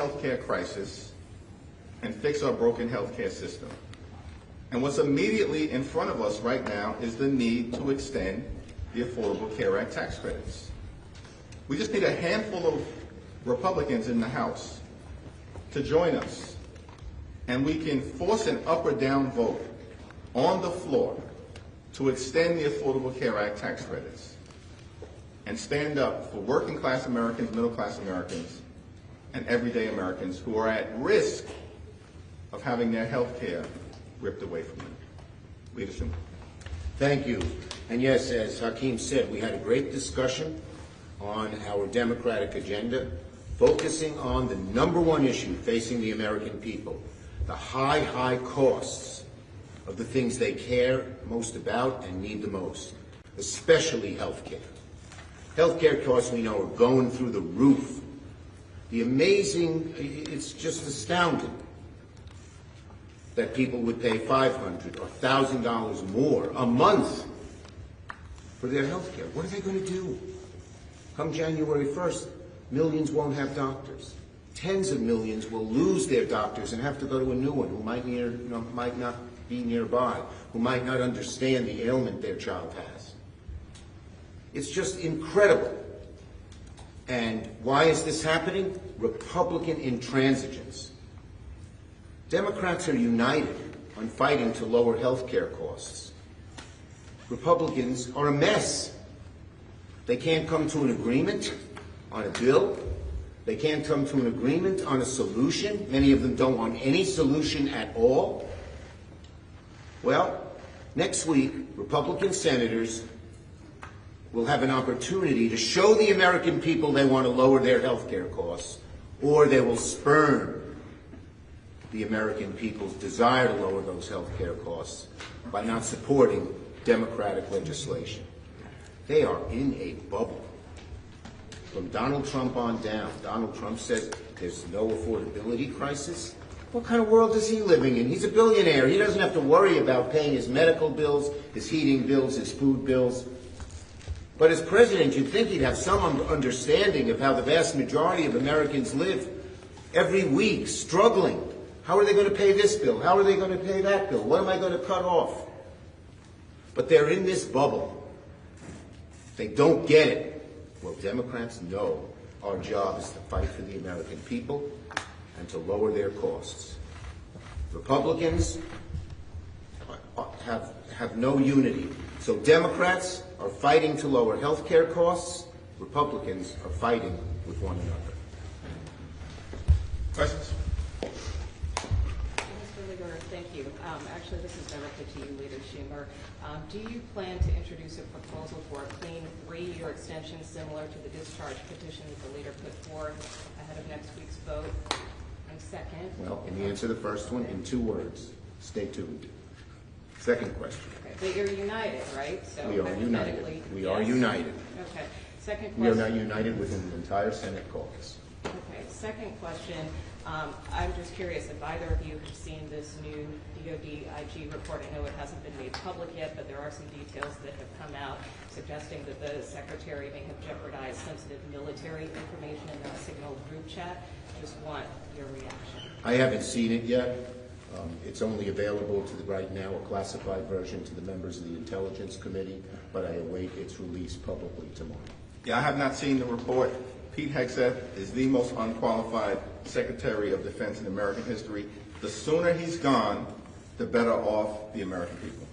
healthcare crisis and fix our broken healthcare system. And what's immediately in front of us right now is the need to extend the Affordable Care Act tax credits. We just need a handful of Republicans in the House to join us, and we can force an up or down vote on the floor to extend the Affordable Care Act tax credits and stand up for working class Americans, middle class Americans, and everyday Americans who are at risk of having their health care ripped away from them. Leader Schumer. Thank you. And yes, as Hakeem said, we had a great discussion on our Democratic agenda, focusing on the #1 issue facing the American people, the high costs of the things they care most about and need the most, especially health care. Health care costs, we know, are going through the roof. It's just astounding that people would pay $500 or $1,000 more a month for their health care. What are they going to do? Come January 1st, millions won't have doctors. Tens of millions will lose their doctors and have to go to a new one who might not be nearby, who might not understand the ailment their child has. It's just incredible. And why is this happening? Republican intransigence. Democrats are united on fighting to lower health care costs. Republicans are a mess. They can't come to an agreement on a bill. They can't come to an agreement on a solution. Many of them don't want any solution at all. Well, next week, Republican senators will have an opportunity to show the American people they want to lower their health care costs, or they will spurn the American people's desire to lower those health care costs by not supporting Democratic legislation. They are in a bubble. From Donald Trump on down, Donald Trump says there's no affordability crisis. What kind of world is he living in? He's a billionaire. He doesn't have to worry about paying his medical bills, his heating bills, his food bills. But as president, you'd think he'd have some understanding of how the vast majority of Americans live every week, struggling. How are they going to pay this bill? How are they going to pay that bill? What am I going to cut off? But they're in this bubble. They don't get it. Well, Democrats know our job is to fight for the American people and to lower their costs. Republicans have no unity. So Democrats are fighting to lower health care costs. Republicans are fighting with one another. Questions? Thank you. Actually, this is directed to you, Leader Schumer. Do you plan to introduce a proposal for a clean 3-year extension similar to the discharge petition that the leader put forth ahead of next week's vote? And second... Well, can you answer the first one in 2 words? Stay tuned. Second question. Okay, but you're united, right? So we are united. We are united. Okay. Second question... We are not united within the entire Senate caucus. Okay. Second question. I'm just curious if either of you have seen this new DOD IG report. I know it hasn't been made public yet, but there are some details that have come out suggesting that the Secretary may have jeopardized sensitive military information in that Signal group chat. Just want your reaction. I haven't seen it yet. It's only available right now, a classified version to the members of the Intelligence Committee, but I await its release publicly tomorrow. Yeah, I have not seen the report. Pete Hegseth is the most unqualified Secretary of Defense in American history. The sooner he's gone, the better off the American people.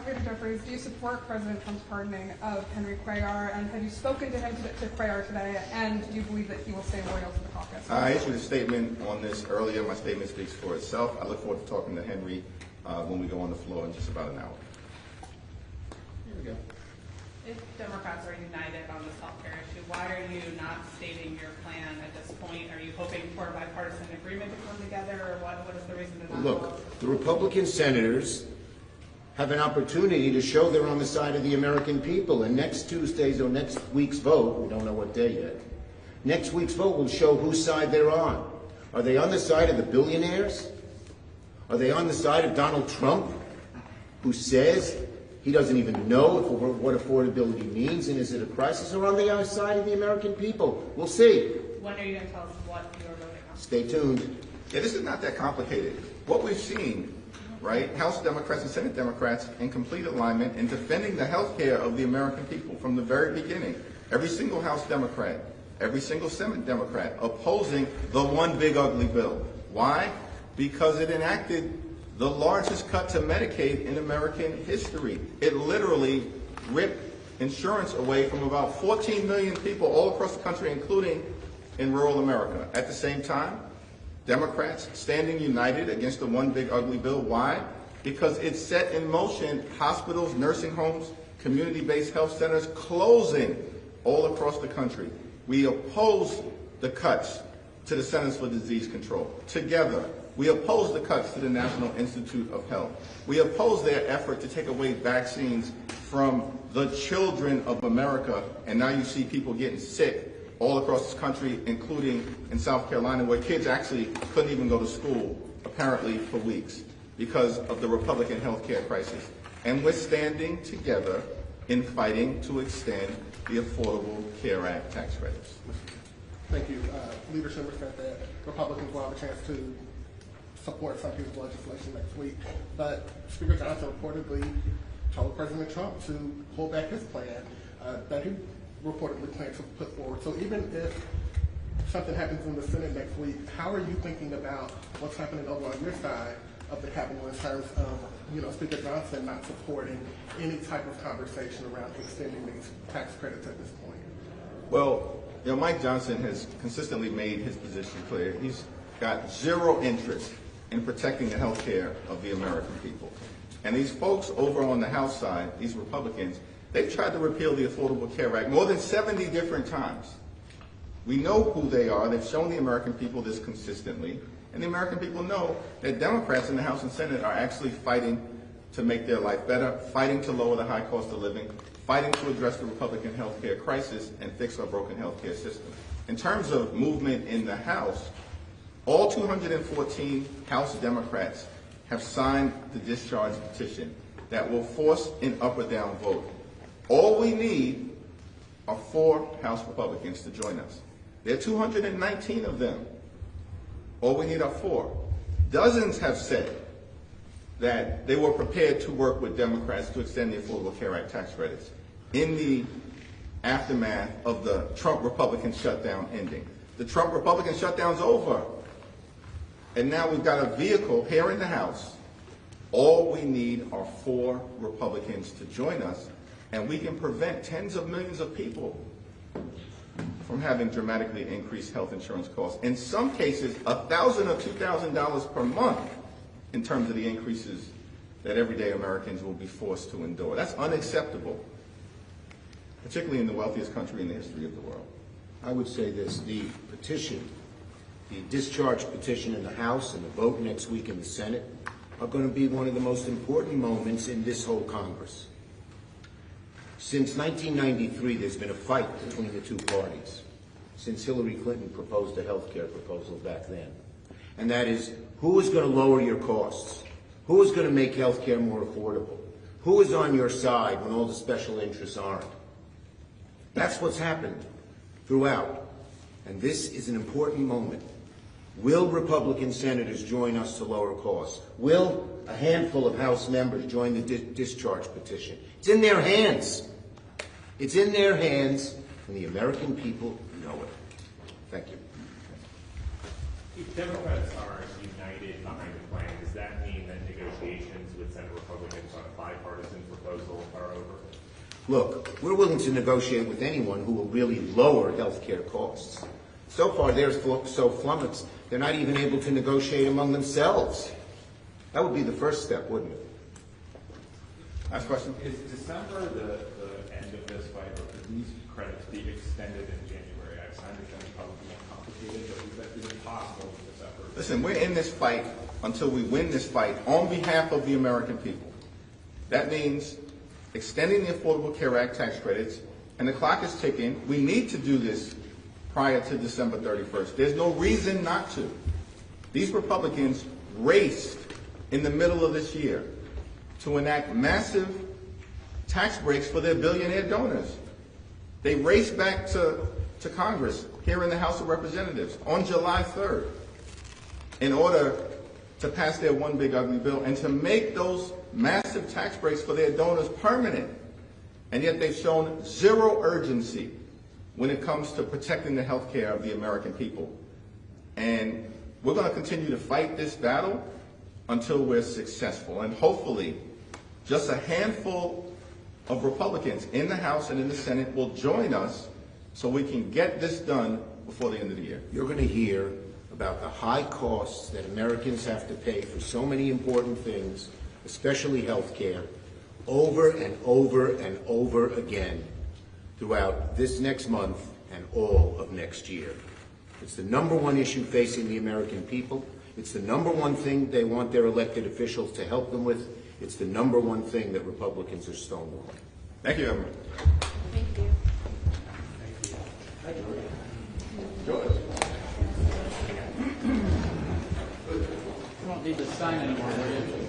Peter Jeffries, do you support President Trump's pardoning of Henry Cuellar, and have you spoken to him to Cuellar today, and do you believe that he will stay loyal to the caucus? I issued a statement on this earlier. My statement speaks for itself. I look forward to talking to Henry when we go on the floor in just about an hour. Here we go. If Democrats are united on this health care issue, why are you not stating your plan at this point? Are you hoping for a bipartisan agreement to come together, or what is the reason to not? Look, the Republican senators have an opportunity to show they're on the side of the American people, and next Tuesday's or next week's vote, we don't know what day yet, next week's vote will show whose side they're on. Are they on the side of the billionaires? Are they on the side of Donald Trump, who says he doesn't even know what affordability means, and is it a crisis, or on the other side of the American people? We'll see. When are you going to tell us what you're voting on? Stay tuned. Yeah, this is not that complicated. What we've seen, right, House Democrats and Senate Democrats in complete alignment in defending the health care of the American people from the very beginning. Every single House Democrat, every single Senate Democrat opposing the one big ugly bill. Why? Because it enacted the largest cut to Medicaid in American history. It literally ripped insurance away from about 14 million people all across the country, including in rural America. At the same time, Democrats standing united against the one big ugly bill. Why? Because it set in motion hospitals, nursing homes, community-based health centers closing all across the country. We oppose the cuts to the Centers for Disease Control. Together, we oppose the cuts to the National Institute of Health. We oppose their effort to take away vaccines from the children of America, and now you see people getting sick all across this country, including in South Carolina, where kids actually couldn't even go to school, apparently, for weeks because of the Republican health care crisis. And we're standing together in fighting to extend the Affordable Care Act tax credits. Thank you. Leader Schumer said that Republicans will have a chance to support some people's legislation next week. But Speaker Johnson reportedly told President Trump to pull back his plan that he reportedly planned to put forward. So even if something happens in the Senate next week, how are you thinking about what's happening over on your side of the Capitol in terms of, Speaker Johnson not supporting any type of conversation around extending these tax credits at this point? Well, Mike Johnson has consistently made his position clear. He's got zero interest in protecting the health care of the American people. And these folks over on the House side, these Republicans, they've tried to repeal the Affordable Care Act more than 70 different times. We know who they are. They've shown the American people this consistently. And the American people know that Democrats in the House and Senate are actually fighting to make their life better, fighting to lower the high cost of living, fighting to address the Republican health care crisis and fix our broken health care system. In terms of movement in the House, all 214 House Democrats have signed the discharge petition that will force an up or down vote. All we need are 4 House Republicans to join us. There are 219 of them. All we need are 4. Dozens have said that they were prepared to work with Democrats to extend the Affordable Care Act tax credits in the aftermath of the Trump Republican shutdown ending. The Trump Republican shutdown's over. And now we've got a vehicle here in the House. All we need are 4 Republicans to join us, and we can prevent tens of millions of people from having dramatically increased health insurance costs. In some cases, $1,000 or $2,000 per month in terms of the increases that everyday Americans will be forced to endure. That's unacceptable, particularly in the wealthiest country in the history of the world. I would say this, the petition, the discharge petition in the House and the vote next week in the Senate are going to be one of the most important moments in this whole Congress. Since 1993, there's been a fight between the two parties, since Hillary Clinton proposed a health care proposal back then. And that is, who is going to lower your costs? Who is going to make health care more affordable? Who is on your side when all the special interests aren't? That's what's happened throughout. And this is an important moment. Will Republican senators join us to lower costs? Will a handful of House members join the discharge petition? It's in their hands. It's in their hands, and the American people know it. Thank you. If Democrats are united behind the plan, does that mean that negotiations with Senate Republicans on a bipartisan proposal are over? Look, we're willing to negotiate with anyone who will really lower health care costs. So far, they're so flummoxed, they're not even able to negotiate among themselves. That would be the first step, wouldn't it? Last question. Is December the end of this fight, or could these credits be extended in January? I understand it's probably more complicated, but is it possible with this effort? Listen, we're in this fight until we win this fight on behalf of the American people. That means extending the Affordable Care Act tax credits, and the clock is ticking. We need to do this prior to December 31st. There's no reason not to. These Republicans raced in the middle of this year to enact massive tax breaks for their billionaire donors. They raced back to to Congress here in the House of Representatives on July 3rd in order to pass their one big ugly bill and to make those massive tax breaks for their donors permanent. And yet they've shown zero urgency when it comes to protecting the health care of the American people. And we're going to continue to fight this battle until we're successful. And hopefully, just a handful of Republicans in the House and in the Senate will join us so we can get this done before the end of the year. You're going to hear about the high costs that Americans have to pay for so many important things, especially health care, over and over and over again throughout this next month and all of next year. It's the number one issue facing the American people. It's the number one thing they want their elected officials to help them with. It's the number one thing that Republicans are stonewalling. Thank you, everyone. Thank you. George. You don't need to sign anymore, will you?